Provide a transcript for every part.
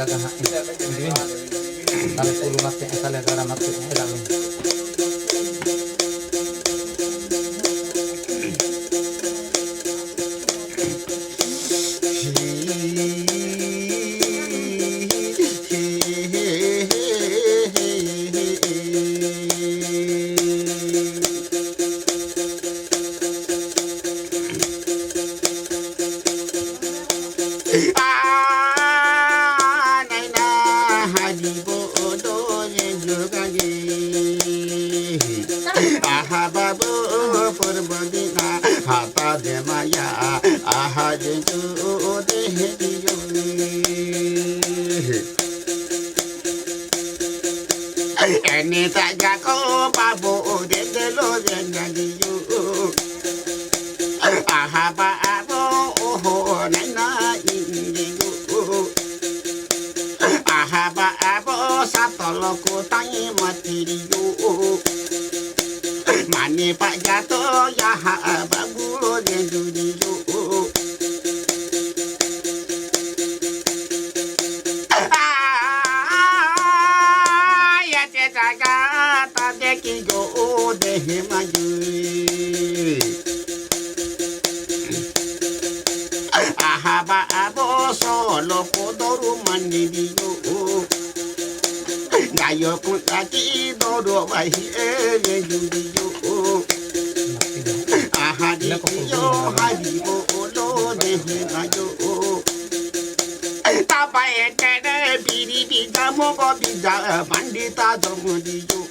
jaga ini kalau puluh mati asal negara mati dalam Ini tak jago babu de lo jangan you. Aha ba abo oh nana indigo. Aha ba abo satolo ko tangi mati you. Mani pak jatuh ya ha babu de you. Ahaba abo solo podoru mandiyo gayo kuntaki dodo wahi judiyo ahadiyo hadibo lo dehe gayo tapa etene biri bija mogo bija bandita domudiyo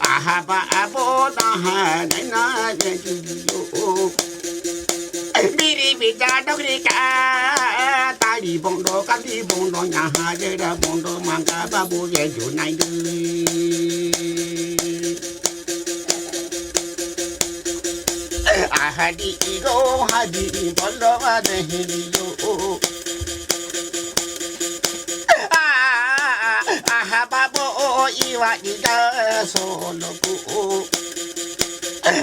ahaba abo daha nena judiyo biri bija dogrika tadi bondo kali bondo nyaha jeda bondo mangga babu ye junai du ahadi igo hadi bondo ade hiyo ahababo iwa ida solo ku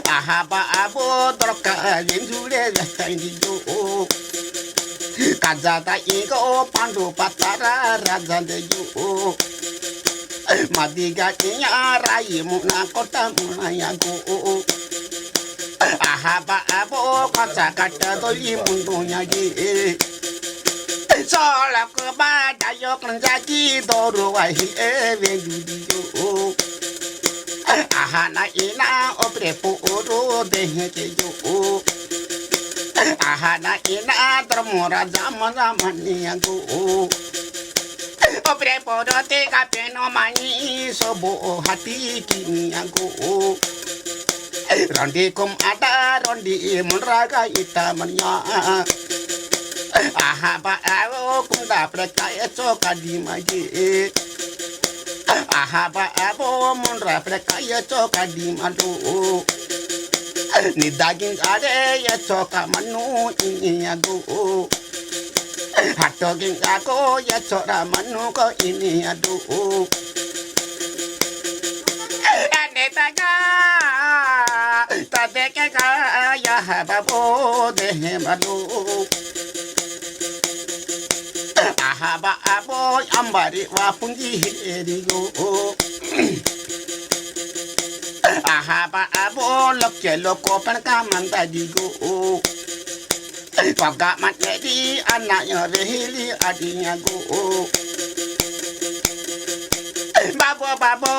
ahaba abo droka jendule jandiyo kajata ego pandu patara rajandeyo madiga nya rai muna kota munayago ahaba abo kaca kata doli mundunya ge sola ke badayo kanjaki doru wahi venjudiyo ahana ina oprepo oro dehekeyo ahana ina termora zaman niago oprepo do te kapeno mani sobo hati kiniago rondi kum ada rondi munraga ita manya ahaba avo kunda prekaya chokadi maji ahaba abo munra prekaya chokadi malu nidagin ade ya choka manu iniago hatogin ako ya chora manu ko iniado anetaga tadeke ka ya hababo de malu ahaba abo ambari wa pungi heriyo ahaba abo lokye loko panka manda digo waga matedi anaknya rehili adinya go babo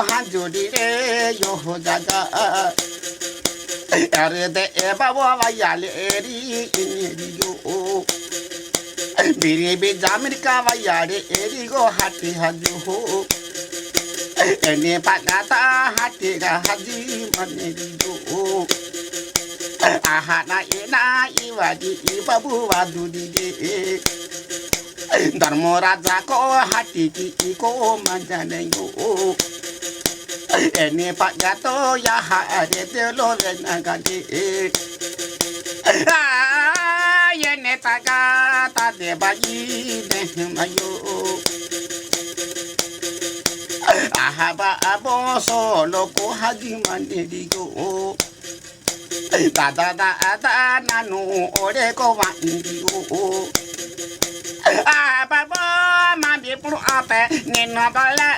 hanjudi re yo jaga arede babo wayale eri iniyo biri be Amerika wayare erigo hati haju ene pagata hati ga haji manerido ahana ina iwadi ibabu wadu dige dharmo raja ko hati ki ko manjane yo ene pagato ya hare de lo nagade yene taga ta de bayi de mayo ahaba abo solo ko haji mandiyo da nanu ore ko wandiyo Babo mandi pun apa nina bala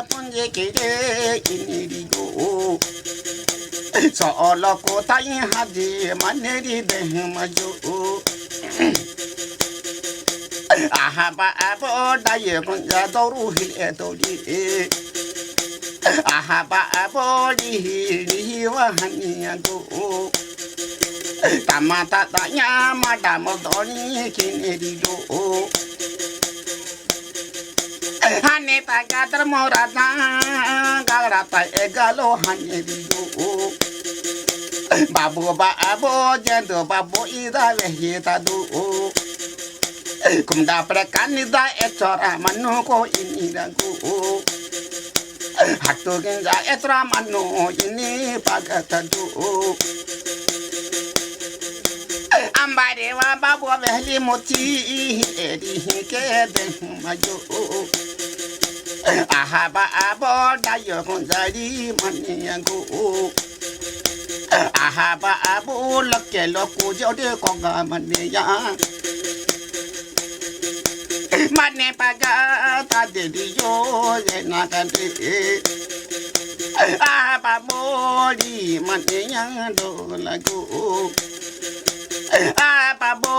punje kiri ini digo seolah kota yang haji maneri deh maju babo daya pun jatuh hil etoli babo di wahani aku tamata tanya madam doni kini dido hane taga termorata garata egalo hane dido babu babo jendo babu ida vehita do kumda prekanida etora manuko ini dagu hatu genja etora manu ini pagata do ambare wa babu vehli moti edi ke de majo babo dayo konjari maniango babo lokke lokku jode konga mania mane paga ta de yo na kante babo di maniang do lagu babo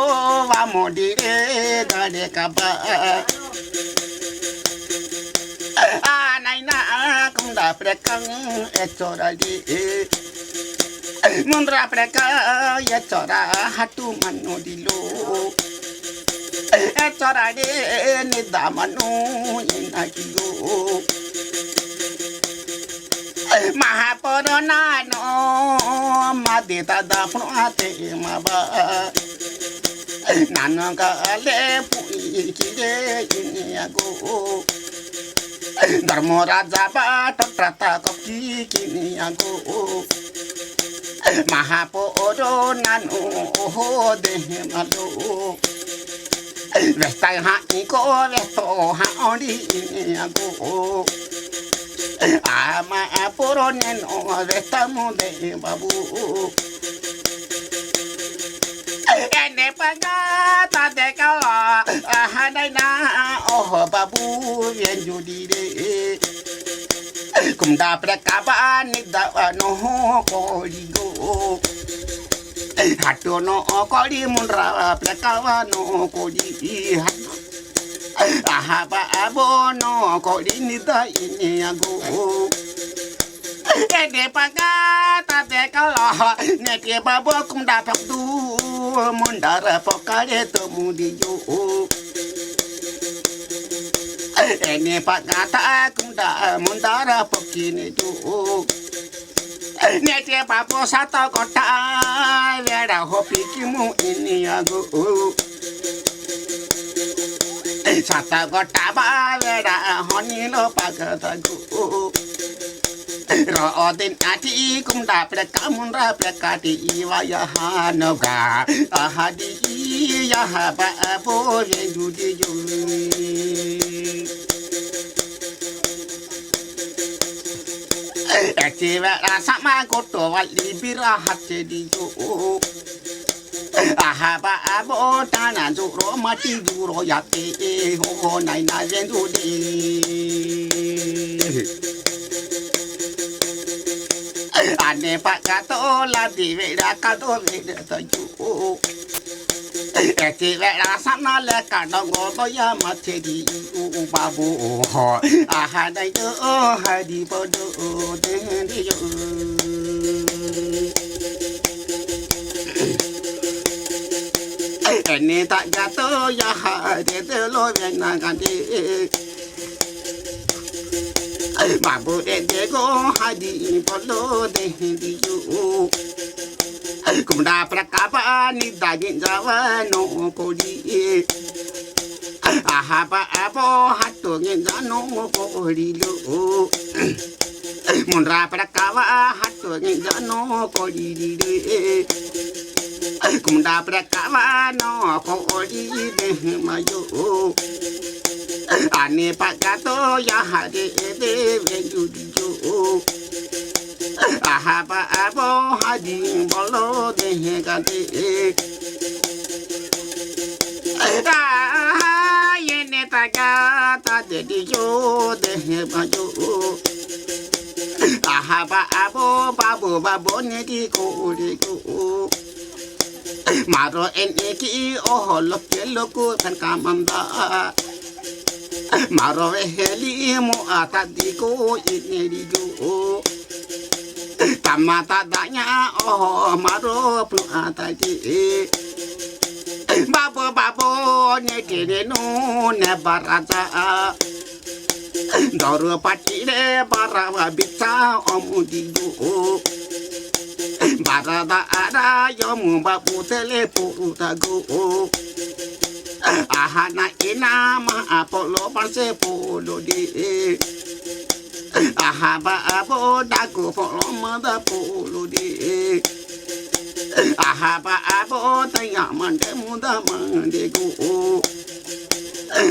vamos dire gade kaba naina kum da prekang echora di mundra preka echora hatu manu dilo echora de nida manu ina kilo Mahapurana no madita da pruate maba nanaga le pui kide iniago dharmo raja ba trata koki kiniago Mahapurana no ho de malo vestai ha iko vesto ha odi iniago ama poronen o vestamo de babu ene pagata de kala hadaina oh babu vien judi de kumda prekaba ni da no ko digo hatu no ko di munra prekaba no ko di babo no ko dinita ini aku ede pagata de kala neke babo kum dapat tu mundara pokale temu di jo ene pagata kum da mundara pokine jo neke babo satu kota vera hopi kimu ini aku sata kota bawera honilo pagatagu roodin ati kum dapre kamun rapre kati iwaya hanoga ahadi ya babo judi ju etiwa sama koto wali birahat di ju babo tanah juro mati juro yati ho nai na jendu di ane pak kato la di veda kato veda taju eti veda sana le kado goto ya mati di babu ho dai do hadi podo di yo ene tak jatuh ya de lo bien na ganti babu de go hadi polo de di yu kumda prakapa ni daging jawa no ko di abo hatu ngin jano ko di lo munra prakawa hatu ngin jano ko di kumda prakawa no ko di de mayo ane pagato ya hade de venju di jo আহাবাবো হাজি বলো দেহে গাতে এনে টাকা তাদের দিও দেহে বাজো আহাবাবো বাবু বাবু নেকি করে গো মারো এনে কি ওহ লোকে লোকু ফেন কামন্দা মারো হেলি mo atadiku ini digo tamata danya oh maro plu atadi babo babo nyekene no ne baraja doro patire barawa bitsa omudigo barada ada yomu babu telepo utago ahana ina ma apolo parse polo di ahaba abo dago polo mada polo di ahaba abo taya mande muda mande go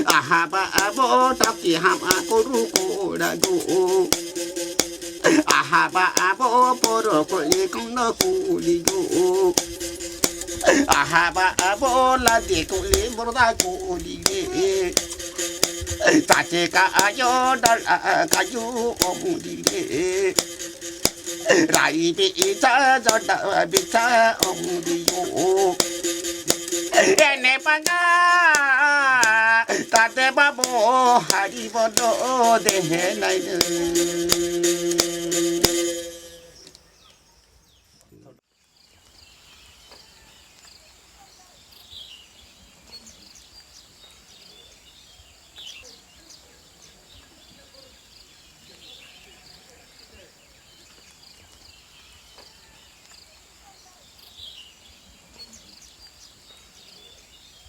ahaba abo taki hama koru koda go ahaba abo poro koli kono kuli go ahaba abo la de kuli borda kuli tate ka ayo dal kayu omudi rai bi ita jada bita omudi yo ene panga tate babo hari bodo de nai